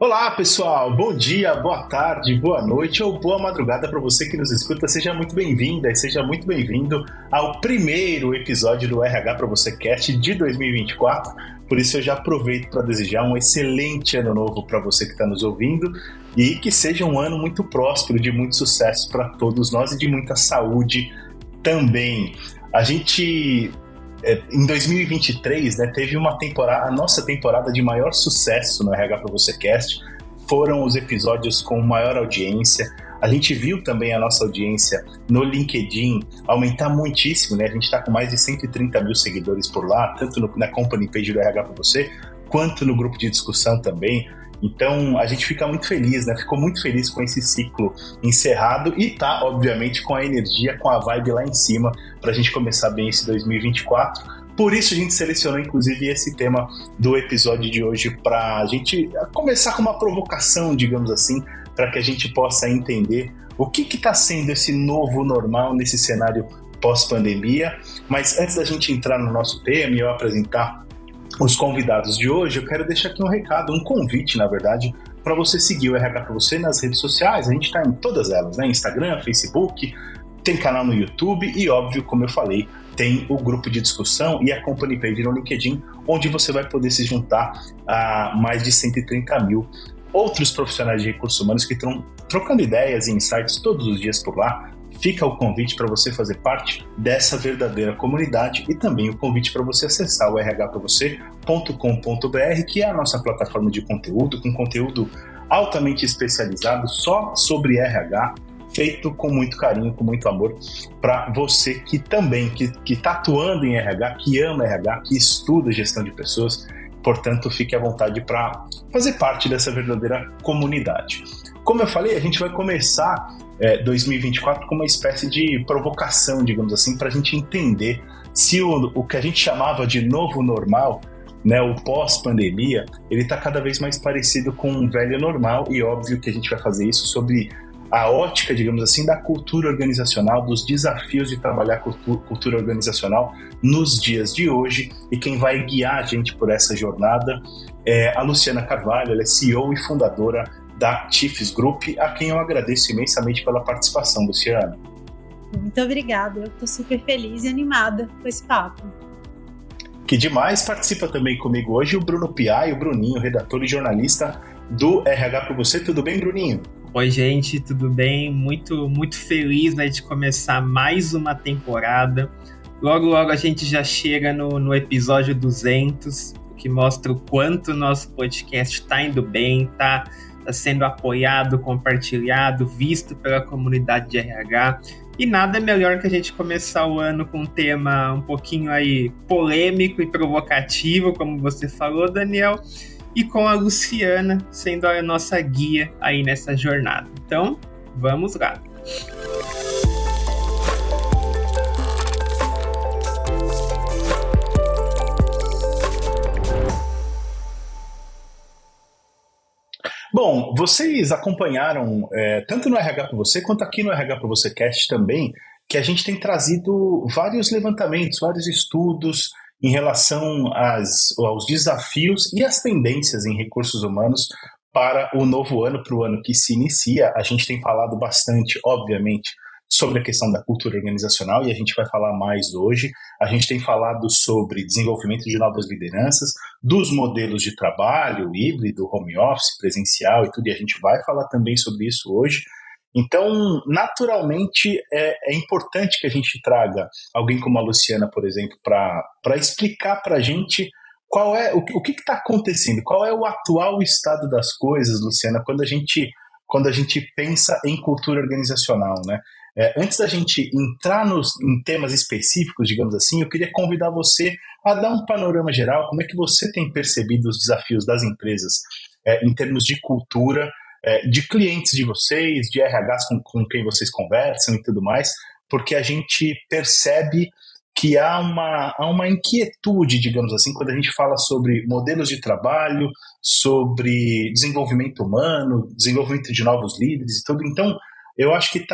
Olá, pessoal! Bom dia, boa tarde, boa noite ou boa madrugada para você que nos escuta. Seja muito bem-vinda e seja muito bem-vindo ao primeiro episódio do RH para você Cast de 2024. Por isso eu já aproveito para desejar um excelente ano novo para você que está nos ouvindo e que seja um ano muito próspero, de muito sucesso para todos nós e de muita saúde também. A gente... Em 2023, né, teve uma temporada, a nossa temporada de maior sucesso no RH para você Cast, foram os episódios com maior audiência. A gente viu também a nossa audiência no LinkedIn aumentar muitíssimo, né? A gente está com mais de 130 mil seguidores por lá, tanto na company page do RH para você, quanto no grupo de discussão também. Então, a gente fica muito feliz, né? Ficou muito feliz com esse ciclo encerrado e tá, obviamente, com a energia, com a vibe lá em cima para a gente começar bem esse 2024. Por isso, a gente selecionou, inclusive, esse tema do episódio de hoje para a gente começar com uma provocação, digamos assim, para que a gente possa entender o que está sendo esse novo normal nesse cenário pós-pandemia. Mas antes da gente entrar no nosso tema e eu apresentar os convidados de hoje, eu quero deixar aqui um recado, um convite, na verdade, para você seguir o RH para você nas redes sociais. A gente está em todas elas, né? Instagram, Facebook, tem canal no YouTube e, óbvio, como eu falei, tem o grupo de discussão e a company page no LinkedIn, onde você vai poder se juntar a mais de 130 mil outros profissionais de recursos humanos que estão trocando ideias e insights todos os dias por lá. Fica o convite para você fazer parte dessa verdadeira comunidade e também o convite para você acessar o rhpravocê.com.br, que é a nossa plataforma de conteúdo, com conteúdo altamente especializado só sobre RH, feito com muito carinho, com muito amor, para você que também, que está atuando em RH, que ama RH, que estuda gestão de pessoas. Portanto, fique à vontade para fazer parte dessa verdadeira comunidade. Como eu falei, a gente vai começar 2024 com uma espécie de provocação, digamos assim, para a gente entender se o que a gente chamava de novo normal, né, o pós-pandemia, ele está cada vez mais parecido com um velho normal, e óbvio que a gente vai fazer isso sobre a ótica, digamos assim, da cultura organizacional, dos desafios de trabalhar cultura organizacional nos dias de hoje. E quem vai guiar a gente por essa jornada é a Luciana Carvalho. Ela é CEO e fundadora da Chiefs Group, a quem eu agradeço imensamente pela participação, Luciana. Muito obrigada, eu estou super feliz e animada com esse papo. Que demais! Participa também comigo hoje o Bruno Piai, o Bruninho, redator e jornalista do RH para você. Tudo bem, Bruninho? Oi, gente, tudo bem? Muito feliz, né, de começar mais uma temporada. Logo a gente já chega no episódio 200, o que mostra o quanto o nosso podcast está indo bem, está sendo apoiado, compartilhado, visto pela comunidade de RH. E nada melhor que a gente começar o ano com um tema um pouquinho aí polêmico e provocativo, como você falou, Daniel, e com a Luciana sendo a nossa guia aí nessa jornada. Então, vamos lá. Bom, vocês acompanharam, tanto no RH para você, quanto aqui no RH para você Cast também, que a gente tem trazido vários levantamentos, vários estudos em relação aos desafios e às tendências em recursos humanos para o novo ano, para o ano que se inicia. A gente tem falado bastante, obviamente, sobre a questão da cultura organizacional, e a gente vai falar mais hoje. A gente tem falado sobre desenvolvimento de novas lideranças, dos modelos de trabalho híbrido, home office, presencial e tudo, e a gente vai falar também sobre isso hoje. Então, naturalmente, é importante que a gente traga alguém como a Luciana, por exemplo, para explicar para a gente o que está acontecendo, qual é o atual estado das coisas, Luciana, quando a gente pensa em cultura organizacional, né? Antes da gente entrar em temas específicos, digamos assim, eu queria convidar você a dar um panorama geral, como é que você tem percebido os desafios das empresas em termos de cultura, de clientes de vocês, de RHs com quem vocês conversam e tudo mais, porque a gente percebe que há uma inquietude, digamos assim, quando a gente fala sobre modelos de trabalho, sobre desenvolvimento humano, desenvolvimento de novos líderes e tudo. Então, eu acho que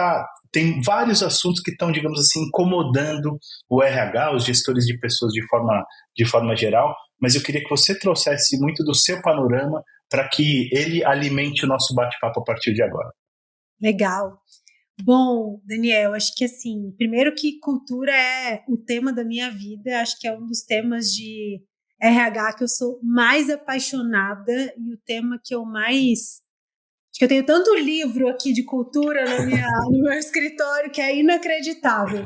tem vários assuntos que estão, digamos assim, incomodando o RH, os gestores de pessoas de forma geral, mas eu queria que você trouxesse muito do seu panorama para que ele alimente o nosso bate-papo a partir de agora. Legal. Bom, Daniel, acho que assim, primeiro que cultura é o tema da minha vida, acho que é um dos temas de RH que eu sou mais apaixonada e o tema que eu mais... Acho que eu tenho tanto livro aqui de cultura no meu escritório que é inacreditável.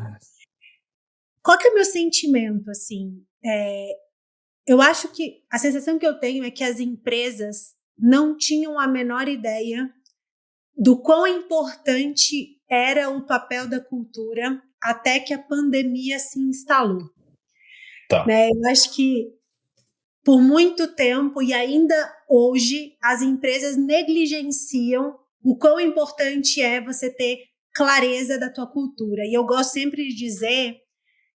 Qual que é o meu sentimento, assim? Eu acho que a sensação que eu tenho é que as empresas não tinham a menor ideia do quão importante era o papel da cultura até que a pandemia se instalou. Tá. Né? Eu acho que por muito tempo e ainda hoje as empresas negligenciam o quão importante é você ter clareza da tua cultura. E eu gosto sempre de dizer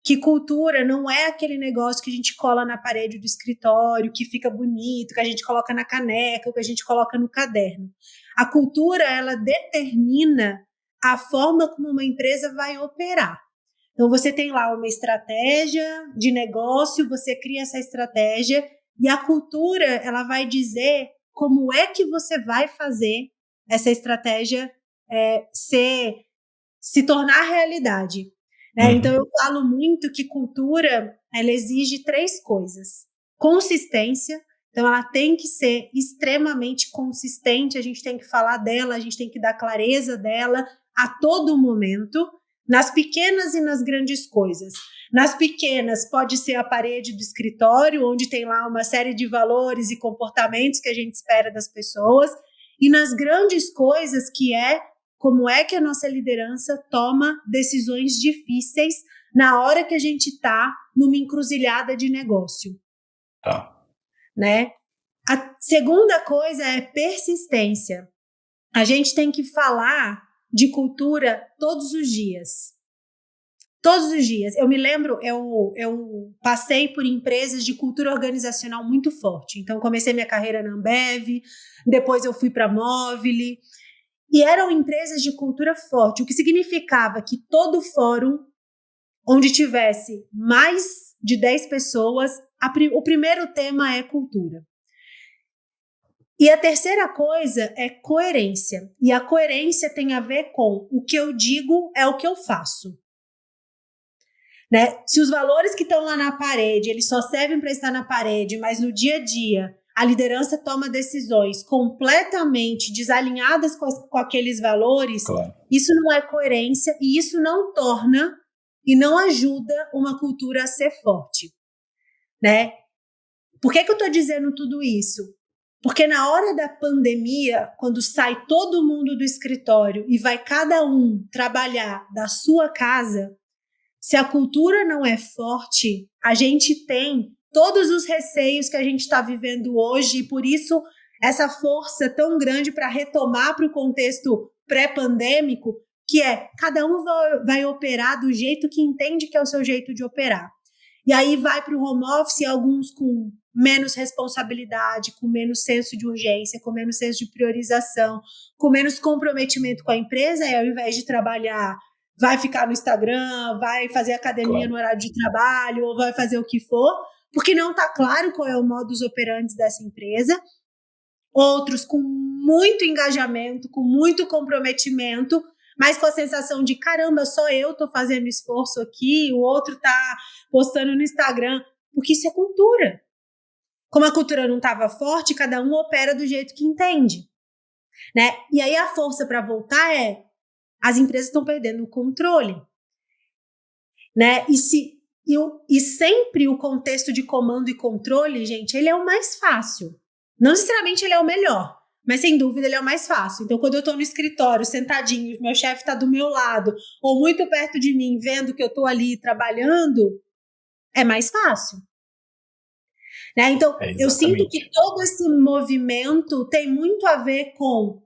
que cultura não é aquele negócio que a gente cola na parede do escritório, que fica bonito, que a gente coloca na caneca, que a gente coloca no caderno. A cultura, ela determina a forma como uma empresa vai operar. Então, você tem lá uma estratégia de negócio, você cria essa estratégia e a cultura, ela vai dizer como é que você vai fazer essa estratégia se tornar realidade. Né? Então, eu falo muito que cultura, ela exige 3 coisas. Consistência, então ela tem que ser extremamente consistente, a gente tem que falar dela, a gente tem que dar clareza dela a todo momento, nas pequenas e nas grandes coisas. Nas pequenas, pode ser a parede do escritório, onde tem lá uma série de valores e comportamentos que a gente espera das pessoas, e nas grandes coisas, que é como é que a nossa liderança toma decisões difíceis na hora que a gente está numa encruzilhada de negócio. Tá. Né? A segunda coisa é persistência. A gente tem que falar de cultura todos os dias. Todos os dias. Eu me lembro, eu passei por empresas de cultura organizacional muito forte. Então, comecei minha carreira na Ambev, depois eu fui para a Movile. E eram empresas de cultura forte, o que significava que todo fórum onde tivesse mais de 10 pessoas, o primeiro tema é cultura. E a terceira coisa é coerência. E a coerência tem a ver com o que eu digo é o que eu faço. Né? Se os valores que estão lá na parede, eles só servem para estar na parede, mas no dia a dia a liderança toma decisões completamente desalinhadas com aqueles valores, claro. Isso não é coerência e isso não torna e não ajuda uma cultura a ser forte. Né? Por que eu estou dizendo tudo isso? Porque na hora da pandemia, quando sai todo mundo do escritório e vai cada um trabalhar da sua casa, se a cultura não é forte, a gente tem todos os receios que a gente está vivendo hoje, e por isso essa força tão grande para retomar para o contexto pré-pandêmico, que é cada um vai operar do jeito que entende que é o seu jeito de operar. E aí vai para o home office, alguns com menos responsabilidade, com menos senso de urgência, com menos senso de priorização, com menos comprometimento com a empresa, e ao invés de trabalhar, vai ficar no Instagram, vai fazer academia, claro, no horário de trabalho, ou vai fazer o que for, porque não está claro qual é o modus operandi dessa empresa. Outros com muito engajamento, com muito comprometimento, mas com a sensação de, caramba, só eu estou fazendo esforço aqui, o outro está postando no Instagram, porque isso é cultura. Como a cultura não estava forte, cada um opera do jeito que entende. Né? E aí a força para voltar é, as empresas estão perdendo o controle. Né? E sempre o contexto de comando e controle, gente, ele é o mais fácil. Não necessariamente ele é o melhor, mas sem dúvida ele é o mais fácil. Então, quando eu estou no escritório, sentadinho, meu chefe está do meu lado, ou muito perto de mim, vendo que eu estou ali trabalhando, é mais fácil. Né? Então, eu sinto que todo esse movimento tem muito a ver com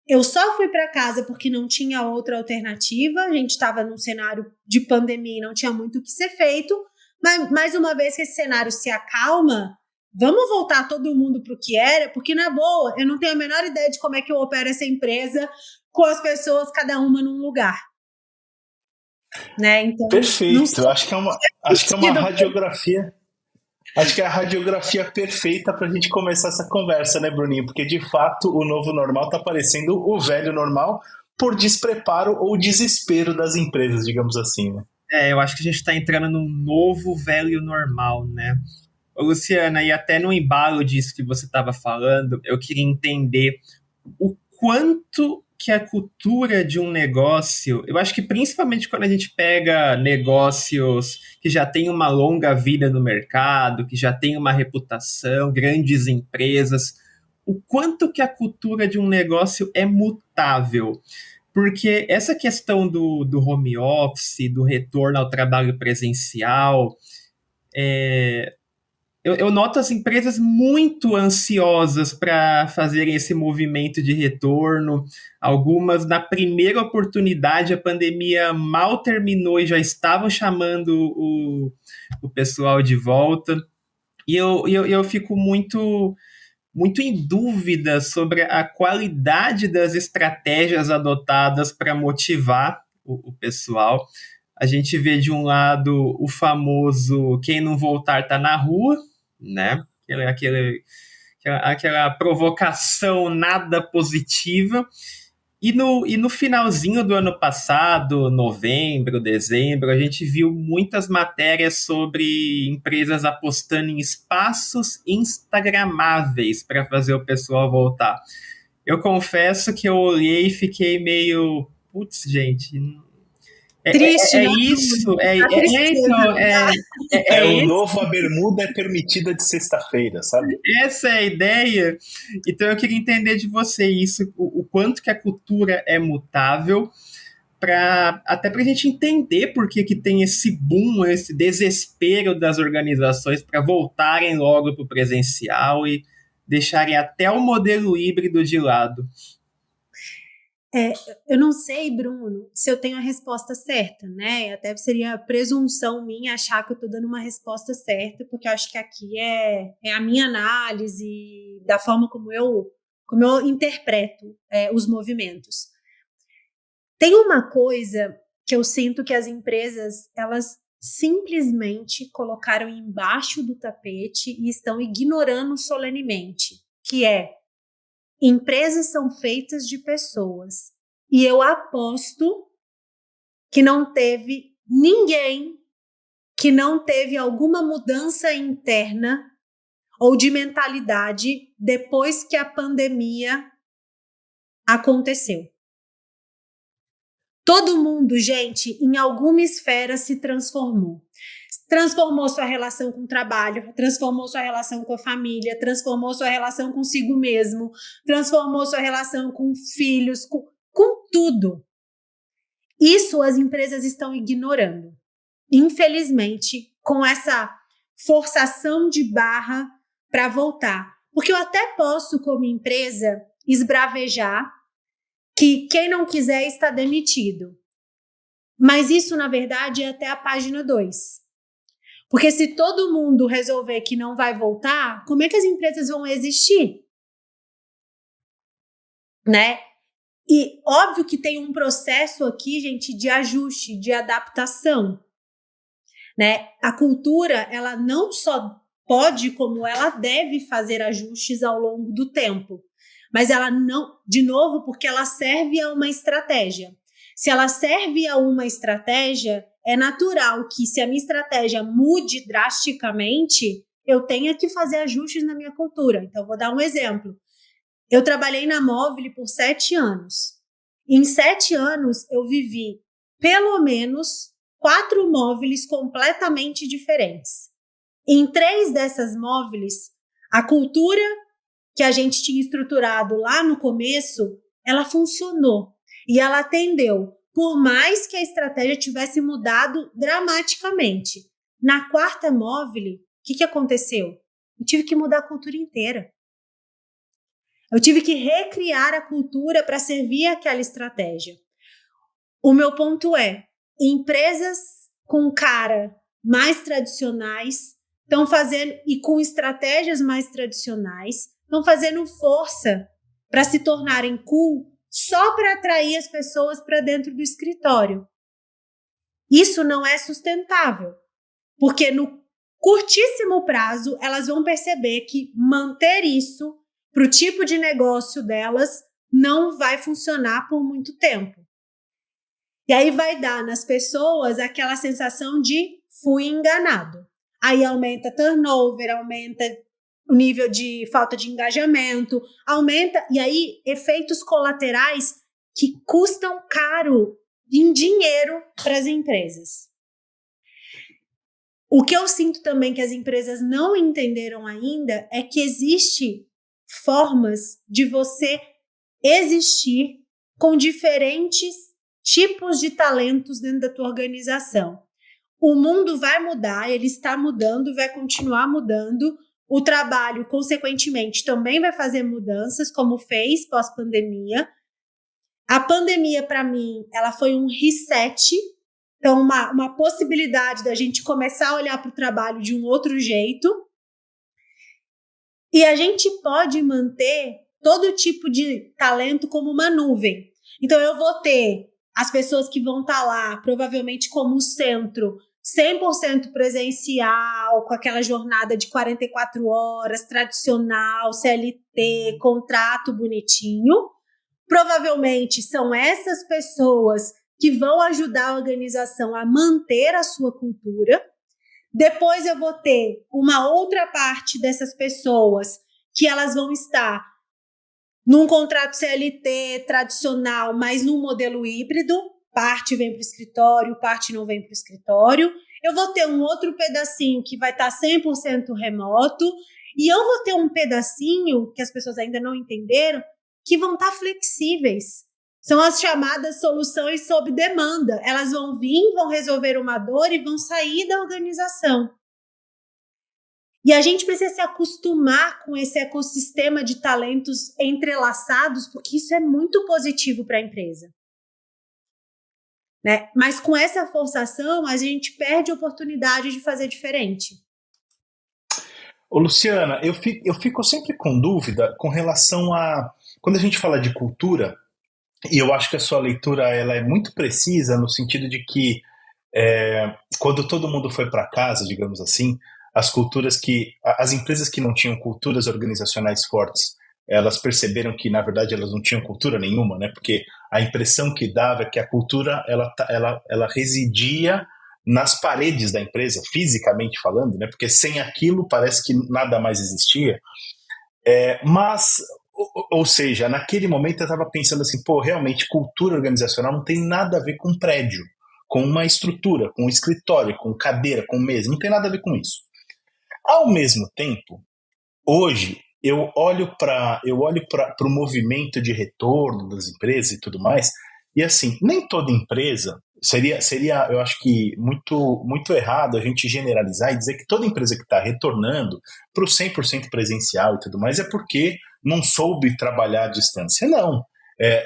eu só fui para casa porque não tinha outra alternativa, a gente estava num cenário de pandemia e não tinha muito o que ser feito, mas mais uma vez que esse cenário se acalma, vamos voltar todo mundo para o que era, porque na boa, eu não tenho a menor ideia de como é que eu opero essa empresa com as pessoas, cada uma num lugar. Né? Então, perfeito, acho que é uma radiografia. Acho que é a radiografia perfeita para a gente começar essa conversa, né, Bruninho? Porque, de fato, o novo normal está parecendo o velho normal por despreparo ou desespero das empresas, digamos assim, né? Eu acho que a gente está entrando num novo velho normal, né? Ô, Luciana, e até no embalo disso que você estava falando, eu queria entender o quanto que a cultura de um negócio, eu acho que principalmente quando a gente pega negócios que já têm uma longa vida no mercado, que já têm uma reputação, grandes empresas, o quanto que a cultura de um negócio é mutável. Porque essa questão do home office, do retorno ao trabalho presencial, eu noto as empresas muito ansiosas para fazerem esse movimento de retorno. Algumas, na primeira oportunidade, a pandemia mal terminou e já estavam chamando o pessoal de volta. E eu fico muito em dúvida sobre a qualidade das estratégias adotadas para motivar o pessoal. A gente vê de um lado o famoso quem não voltar tá na rua, né? Aquela provocação nada positiva. E no finalzinho do ano passado, novembro, dezembro, a gente viu muitas matérias sobre empresas apostando em espaços instagramáveis para fazer o pessoal voltar. Eu confesso que eu olhei e fiquei meio... Putz, gente... Triste, né? Isso, O novo a bermuda é permitida de sexta-feira, sabe? Essa é a ideia. Então eu queria entender de você isso, o quanto que a cultura é mutável, até para a gente entender por que tem esse boom, esse desespero das organizações para voltarem logo para o presencial e deixarem até o modelo híbrido de lado. Eu não sei, Bruno, se eu tenho a resposta certa, né? Até seria presunção minha achar que eu estou dando uma resposta certa, porque eu acho que aqui é a minha análise da forma como eu interpreto os movimentos. Tem uma coisa que eu sinto que as empresas, elas simplesmente colocaram embaixo do tapete e estão ignorando solenemente, que é: empresas são feitas de pessoas. E eu aposto que não teve ninguém que não teve alguma mudança interna ou de mentalidade depois que a pandemia aconteceu. Todo mundo, gente, em alguma esfera se transformou. Transformou sua relação com o trabalho, transformou sua relação com a família, transformou sua relação consigo mesmo, transformou sua relação com filhos, com tudo. Isso as empresas estão ignorando. Infelizmente, com essa forçação de barra para voltar. Porque eu até posso, como empresa, esbravejar que quem não quiser está demitido. Mas isso, na verdade, é até a página 2. Porque se todo mundo resolver que não vai voltar, como é que as empresas vão existir? Né? E óbvio que tem um processo aqui, gente, de ajuste, de adaptação. Né? A cultura, ela não só pode, como ela deve fazer ajustes ao longo do tempo. Mas ela não, de novo, porque ela serve a uma estratégia. Se ela serve a uma estratégia, é natural que, se a minha estratégia mude drasticamente, eu tenha que fazer ajustes na minha cultura. Então, vou dar um exemplo. Eu trabalhei na Móvel por 7 anos. Em 7 anos, eu vivi pelo menos 4 móveis completamente diferentes. Em 3 dessas móveis, a cultura que a gente tinha estruturado lá no começo, ela funcionou e ela atendeu, por mais que a estratégia tivesse mudado dramaticamente. Na 4ª móvel, o que aconteceu? Eu tive que mudar a cultura inteira. Eu tive que recriar a cultura para servir aquela estratégia. O meu ponto é, empresas com cara mais tradicionais estão fazendo, e com estratégias mais tradicionais, estão fazendo força para se tornarem cool só para atrair as pessoas para dentro do escritório. Isso não é sustentável, porque no curtíssimo prazo, elas vão perceber que manter isso para o tipo de negócio delas não vai funcionar por muito tempo. E aí vai dar nas pessoas aquela sensação de fui enganado. Aí aumenta turnover, aumenta o nível de falta de engajamento, aumenta, e aí efeitos colaterais que custam caro em dinheiro para as empresas. O que eu sinto também que as empresas não entenderam ainda é que existe formas de você existir com diferentes tipos de talentos dentro da tua organização. O mundo vai mudar, ele está mudando, vai continuar mudando. O trabalho, consequentemente, também vai fazer mudanças, como fez pós-pandemia. A pandemia, para mim, ela foi um reset. Então, uma possibilidade da gente começar a olhar para o trabalho de um outro jeito. E a gente pode manter todo tipo de talento como uma nuvem. Então, eu vou ter as pessoas que vão estar lá, provavelmente como centro, 100% presencial, com aquela jornada de 44 horas, tradicional, CLT, contrato bonitinho. Provavelmente são essas pessoas que vão ajudar a organização a manter a sua cultura. Depois eu vou ter uma outra parte dessas pessoas que elas vão estar num contrato CLT tradicional, mas num modelo híbrido. Parte vem para o escritório, parte não vem para o escritório. Eu vou ter um outro pedacinho que vai estar 100% remoto. E eu vou ter um pedacinho, que as pessoas ainda não entenderam, que vão estar flexíveis. São as chamadas soluções sob demanda. Elas vão vir, vão resolver uma dor e vão sair da organização. E a gente precisa se acostumar com esse ecossistema de talentos entrelaçados, porque isso é muito positivo para a empresa. Né? Mas com essa forçação, a gente perde a oportunidade de fazer diferente. Ô, Luciana, eu fico sempre com dúvida com relação a... Quando a gente fala de cultura, e eu acho que a sua leitura ela é muito precisa no sentido de que quando todo mundo foi para casa, digamos assim, as empresas que não tinham culturas organizacionais fortes, elas perceberam que, na verdade, elas não tinham cultura nenhuma, né? Porque a impressão que dava é que a cultura ela residia nas paredes da empresa, fisicamente falando, né? Porque sem aquilo parece que nada mais existia. Ou seja, naquele momento eu estava pensando assim, realmente cultura organizacional não tem nada a ver com prédio, com uma estrutura, com um escritório, com cadeira, com mesa, não tem nada a ver com isso. Ao mesmo tempo, hoje eu olho para o movimento de retorno das empresas e tudo mais, e assim, nem toda empresa, seria eu acho que muito errado a gente generalizar e dizer que toda empresa que está retornando para o 100% presencial e tudo mais é porque não soube trabalhar à distância. Não.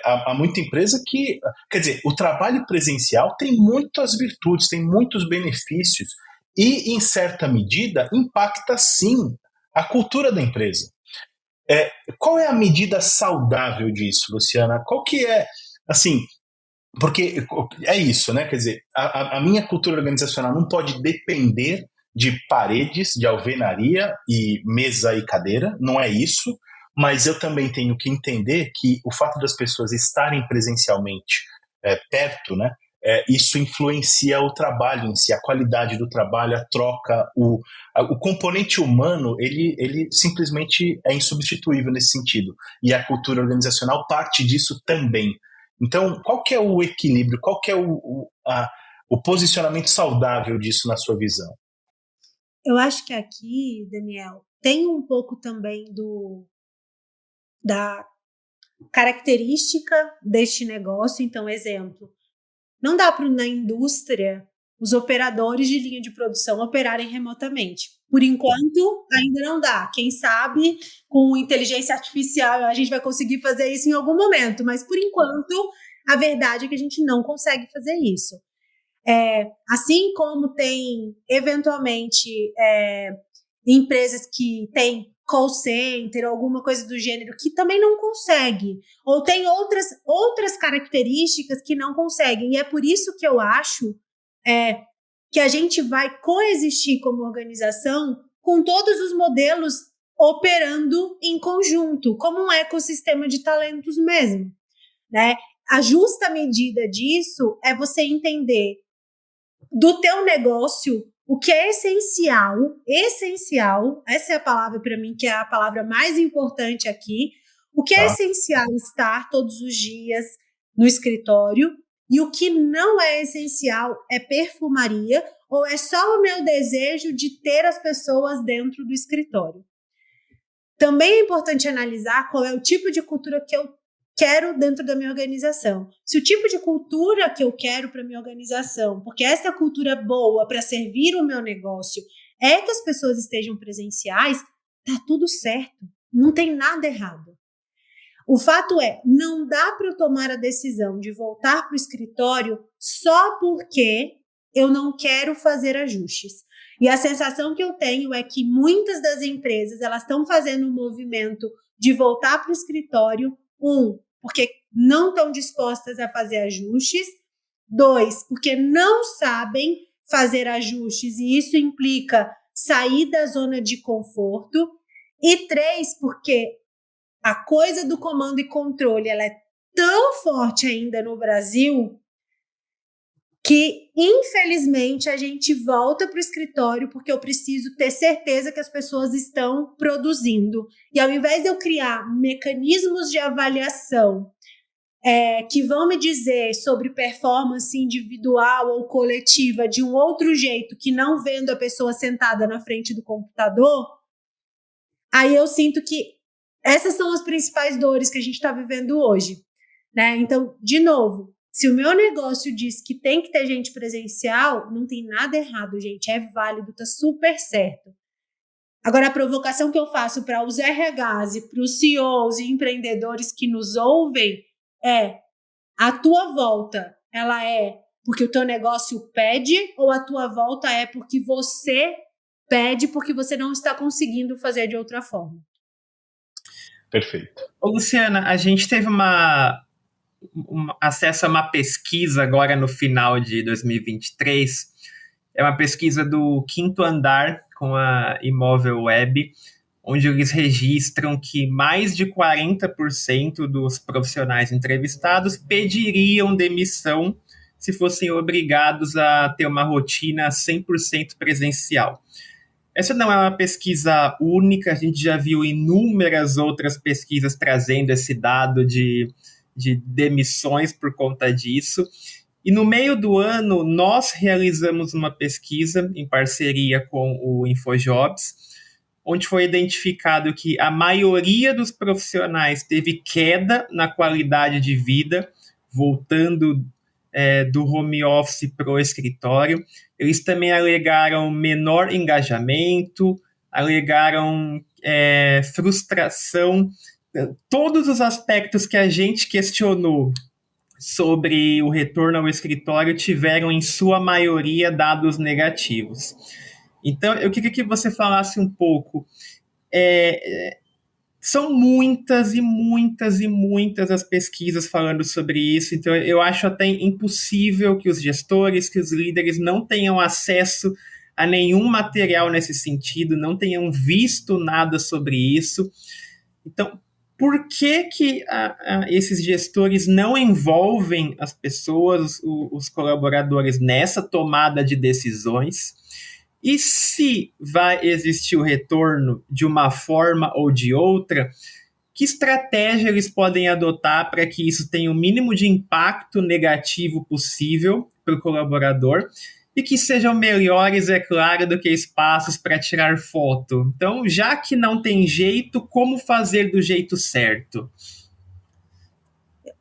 Há muita empresa que... Quer dizer, o trabalho presencial tem muitas virtudes, tem muitos benefícios e, em certa medida, impacta, sim, a cultura da empresa. Qual é a medida saudável disso, Luciana? Qual que é, assim... Porque é isso, né? Quer dizer, a minha cultura organizacional não pode depender de paredes, de alvenaria e mesa e cadeira, não é isso, mas eu também tenho que entender que o fato das pessoas estarem presencialmente perto, né? Isso influencia o trabalho em si, a qualidade do trabalho, a troca, o componente humano, ele simplesmente é insubstituível nesse sentido. E a cultura organizacional parte disso também. Então, qual que é o equilíbrio, qual que é o posicionamento saudável disso na sua visão? Eu acho que aqui, Daniel, tem um pouco também da característica deste negócio. Então, exemplo, não dá para na indústria os operadores de linha de produção operarem remotamente. Por enquanto, ainda não dá. Quem sabe, com inteligência artificial, a gente vai conseguir fazer isso em algum momento. Mas, por enquanto, a verdade é que a gente não consegue fazer isso. Assim como tem, eventualmente, empresas que têm call center, alguma coisa do gênero, que também não consegue. Ou tem outras características que não conseguem. E é por isso que eu acho que a gente vai coexistir como organização com todos os modelos operando em conjunto, como um ecossistema de talentos mesmo, né? A justa medida disso é você entender do teu negócio o que é essencial, essa é a palavra para mim, que é a palavra mais importante aqui, o que é essencial estar todos os dias no escritório e o que não é essencial é perfumaria ou é só o meu desejo de ter as pessoas dentro do escritório. Também é importante analisar qual é o tipo de cultura que eu quero dentro da minha organização. Se o tipo de cultura que eu quero para minha organização, porque essa cultura boa para servir o meu negócio é que as pessoas estejam presenciais, tá tudo certo, não tem nada errado. O fato é, não dá para eu tomar a decisão de voltar para o escritório só porque eu não quero fazer ajustes. E a sensação que eu tenho é que muitas das empresas elas estão fazendo um movimento de voltar para o escritório, porque não estão dispostas a fazer ajustes, 2, porque não sabem fazer ajustes e isso implica sair da zona de conforto, e 3, porque a coisa do comando e controle ela é tão forte ainda no Brasil que, infelizmente, a gente volta para o escritório porque eu preciso ter certeza que as pessoas estão produzindo. E ao invés de eu criar mecanismos de avaliação que vão me dizer sobre performance individual ou coletiva de um outro jeito que não vendo a pessoa sentada na frente do computador, aí eu sinto que essas são as principais dores que a gente está vivendo hoje, né? Então, de novo, se o meu negócio diz que tem que ter gente presencial, não tem nada errado, gente. É válido, tá super certo. Agora, a provocação que eu faço para os RHs e para os CEOs e empreendedores que nos ouvem é: a tua volta, ela é porque o teu negócio pede ou a tua volta é porque você pede porque você não está conseguindo fazer de outra forma? Perfeito. Ô, Luciana, a gente teve acesso a uma pesquisa agora no final de 2023. É uma pesquisa do Quinto Andar com a Imóvel Web, onde eles registram que mais de 40% dos profissionais entrevistados pediriam demissão se fossem obrigados a ter uma rotina 100% presencial. Essa não é uma pesquisa única, a gente já viu inúmeras outras pesquisas trazendo esse dado de demissões por conta disso. E no meio do ano, nós realizamos uma pesquisa em parceria com o InfoJobs, onde foi identificado que a maioria dos profissionais teve queda na qualidade de vida, voltando do home office para o escritório. Eles também alegaram menor engajamento, alegaram frustração. Todos os aspectos que a gente questionou sobre o retorno ao escritório tiveram, em sua maioria, dados negativos. Então, eu queria que você falasse um pouco. São muitas e muitas e muitas as pesquisas falando sobre isso, então eu acho até impossível que os gestores, que os líderes não tenham acesso a nenhum material nesse sentido, não tenham visto nada sobre isso. Então, por que esses gestores não envolvem as pessoas, os colaboradores, nessa tomada de decisões? E se vai existir o retorno de uma forma ou de outra, que estratégia eles podem adotar para que isso tenha o mínimo de impacto negativo possível para o colaborador e que sejam melhores, é claro, do que espaços para tirar foto? Então, já que não tem jeito, como fazer do jeito certo?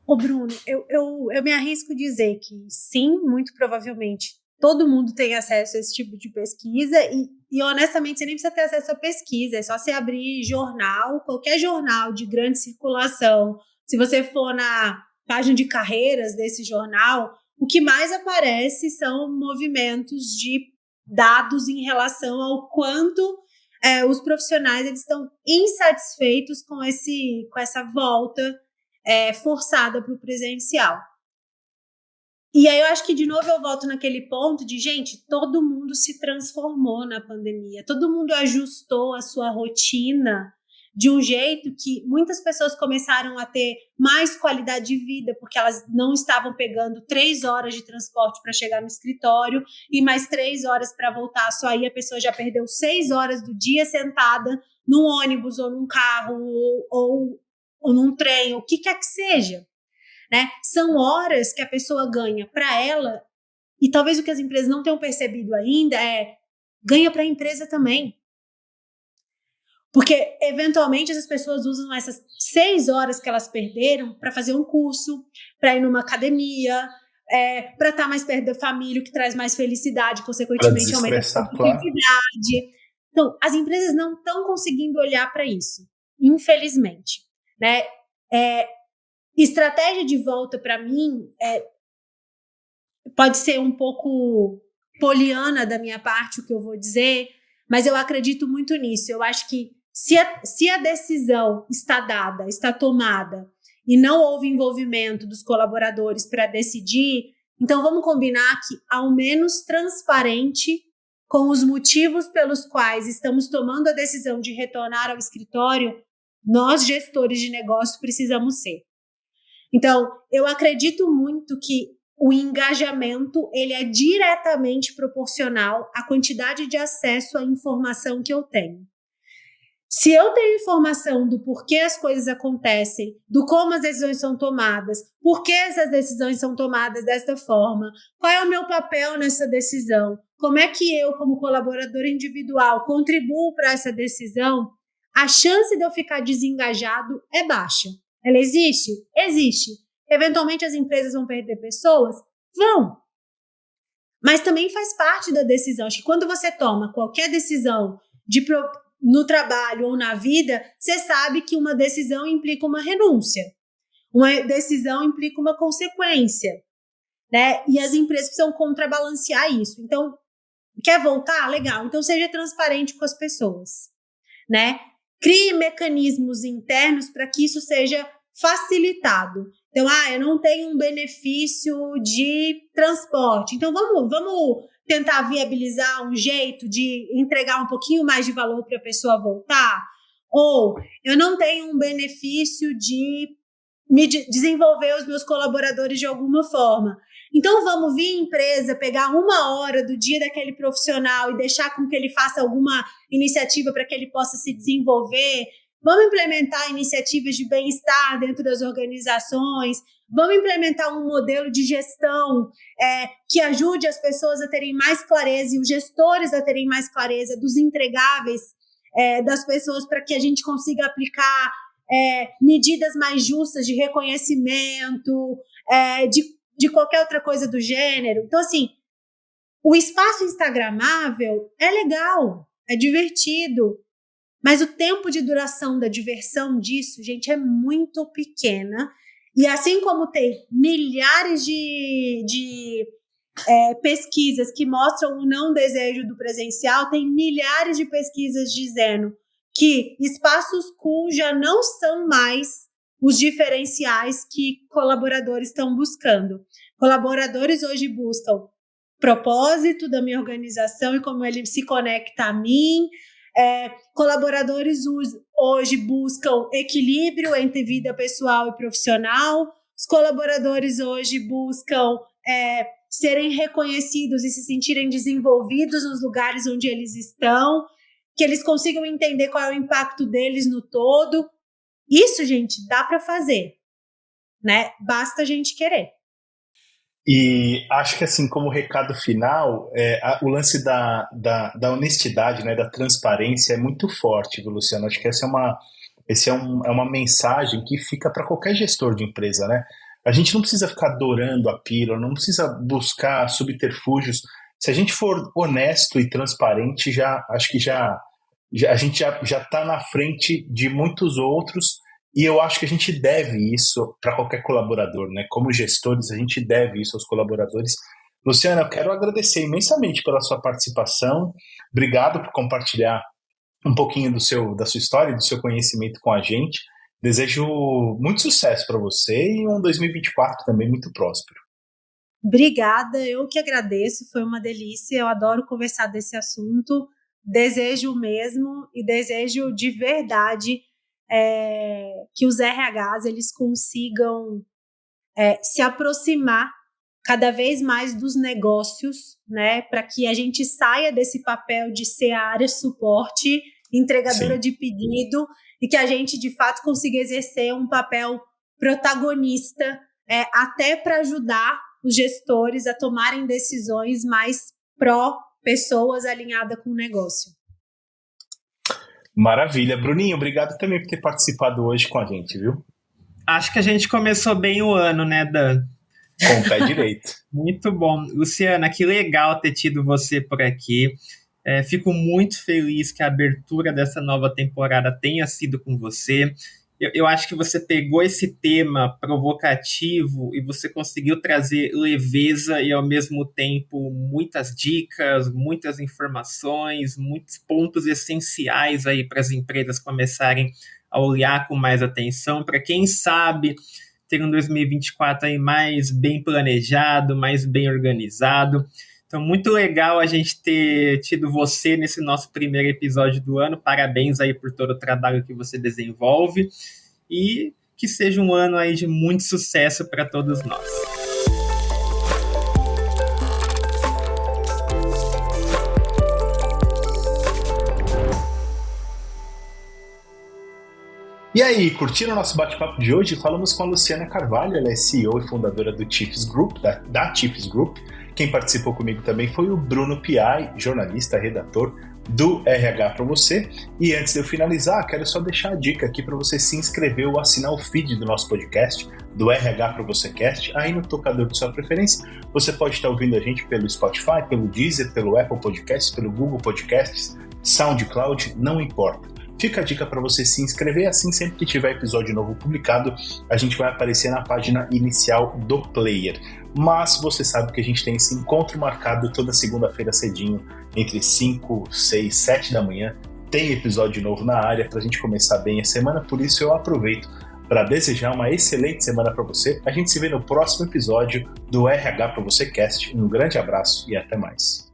Ô Bruno, eu me arrisco a dizer que sim, muito provavelmente todo mundo tem acesso a esse tipo de pesquisa e honestamente você nem precisa ter acesso à pesquisa, é só você abrir jornal, qualquer jornal de grande circulação. Se você for na página de carreiras desse jornal, o que mais aparece são movimentos de dados em relação ao quanto os profissionais eles estão insatisfeitos com essa volta forçada para o presencial. E aí eu acho que de novo eu volto naquele ponto de, gente, todo mundo se transformou na pandemia, todo mundo ajustou a sua rotina de um jeito que muitas pessoas começaram a ter mais qualidade de vida, porque elas não estavam pegando 3 horas de transporte para chegar no escritório e mais 3 horas para voltar, só aí a pessoa já perdeu 6 horas do dia sentada num ônibus ou num carro ou num trem, o que quer que seja. Né? São horas que a pessoa ganha para ela, e talvez o que as empresas não tenham percebido ainda é ganha para a empresa também. Porque, eventualmente, as pessoas usam essas 6 horas que elas perderam para fazer um curso, para ir numa academia, para estar mais perto da família, o que traz mais felicidade, consequentemente aumenta a produtividade. Então, as empresas não estão conseguindo olhar para isso, infelizmente. Né? Estratégia de volta, para mim, pode ser um pouco poliana da minha parte o que eu vou dizer, mas eu acredito muito nisso. Eu acho que se a decisão está dada, está tomada, e não houve envolvimento dos colaboradores para decidir, então vamos combinar que, ao menos transparente com os motivos pelos quais estamos tomando a decisão de retornar ao escritório, nós, gestores de negócio, precisamos ser. Então, eu acredito muito que o engajamento ele é diretamente proporcional à quantidade de acesso à informação que eu tenho. Se eu tenho informação do porquê as coisas acontecem, do como as decisões são tomadas, por que essas decisões são tomadas desta forma, qual é o meu papel nessa decisão, como é que eu, como colaborador individual, contribuo para essa decisão, a chance de eu ficar desengajado é baixa. Ela existe? Existe. Eventualmente as empresas vão perder pessoas? Vão. Mas também faz parte da decisão. Acho que quando você toma qualquer decisão no trabalho ou na vida, você sabe que uma decisão implica uma renúncia. Uma decisão implica uma consequência. Né? E as empresas precisam contrabalancear isso. Então, quer voltar? Legal. Então, seja transparente com as pessoas. Né? Crie mecanismos internos para que isso seja facilitado. Então, eu não tenho um benefício de transporte. Então, vamos tentar viabilizar um jeito de entregar um pouquinho mais de valor para a pessoa voltar? Ou eu não tenho um benefício de desenvolver os meus colaboradores de alguma forma. Então, vamos vir empresa, pegar 1 hora do dia daquele profissional e deixar com que ele faça alguma iniciativa para que ele possa se desenvolver. Vamos implementar iniciativas de bem-estar dentro das organizações. Vamos implementar um modelo de gestão que ajude as pessoas a terem mais clareza e os gestores a terem mais clareza dos entregáveis das pessoas para que a gente consiga aplicar medidas mais justas de reconhecimento, de qualquer outra coisa do gênero. Então, assim, o espaço instagramável é legal, é divertido, mas o tempo de duração da diversão disso, gente, é muito pequena. E assim como tem milhares de pesquisas que mostram o não desejo do presencial, tem milhares de pesquisas dizendo que espaços cool já não são mais os diferenciais que colaboradores estão buscando. Colaboradores hoje buscam propósito da minha organização e como ele se conecta a mim. Colaboradores hoje buscam equilíbrio entre vida pessoal e profissional. Os colaboradores hoje buscam serem reconhecidos e se sentirem desenvolvidos nos lugares onde eles estão, que eles consigam entender qual é o impacto deles no todo. Isso, gente, dá para fazer, né? Basta a gente querer. E acho que, assim, como recado final, o lance da honestidade, né, da transparência é muito forte, viu, Luciano? Acho que essa é uma mensagem que fica para qualquer gestor de empresa, né? A gente não precisa ficar adorando a pílula, não precisa buscar subterfúgios. Se a gente for honesto e transparente, acho que a gente já está na frente de muitos outros. E eu acho que a gente deve isso para qualquer colaborador, né? Como gestores, a gente deve isso aos colaboradores. Luciana, eu quero agradecer imensamente pela sua participação. Obrigado por compartilhar um pouquinho da sua história, do seu conhecimento com a gente. Desejo muito sucesso para você e um 2024 também muito próspero. Obrigada, eu que agradeço, foi uma delícia, eu adoro conversar desse assunto, desejo mesmo e desejo de verdade que os RHs eles consigam se aproximar cada vez mais dos negócios, né, para que a gente saia desse papel de ser a área suporte, entregadora Sim. de pedido, e que a gente, de fato, consiga exercer um papel protagonista, até para ajudar os gestores a tomarem decisões mais pró-pessoas alinhadas com o negócio. Maravilha. Bruninho, obrigado também por ter participado hoje com a gente, viu? Acho que a gente começou bem o ano, né, Dan? Com o pé direito. Muito bom. Luciana, que legal ter tido você por aqui. Fico muito feliz que a abertura dessa nova temporada tenha sido com você. Eu acho que você pegou esse tema provocativo e você conseguiu trazer leveza e, ao mesmo tempo, muitas dicas, muitas informações, muitos pontos essenciais aí para as empresas começarem a olhar com mais atenção, para quem sabe ter um 2024 aí mais bem planejado, mais bem organizado. Então, muito legal a gente ter tido você nesse nosso primeiro episódio do ano. Parabéns aí por todo o trabalho que você desenvolve e que seja um ano aí de muito sucesso para todos nós. E aí, curtiram o nosso bate-papo de hoje? Falamos com a Luciana Carvalho, ela é CEO e fundadora do Chiefs Group, da Chiefs Group. Quem participou comigo também foi o Bruno Piai, jornalista, redator do RH para você. E antes de eu finalizar, quero só deixar a dica aqui para você se inscrever ou assinar o feed do nosso podcast, do RH para você Cast, aí no tocador de sua preferência. Você pode estar ouvindo a gente pelo Spotify, pelo Deezer, pelo Apple Podcasts, pelo Google Podcasts, SoundCloud, não importa. Fica a dica para você se inscrever, assim sempre que tiver episódio novo publicado, a gente vai aparecer na página inicial do player. Mas você sabe que a gente tem esse encontro marcado toda segunda-feira cedinho, entre 5, 6, 7 da manhã. Tem episódio novo na área para a gente começar bem a semana, por isso eu aproveito para desejar uma excelente semana para você. A gente se vê no próximo episódio do RH para você Cast. Um grande abraço e até mais.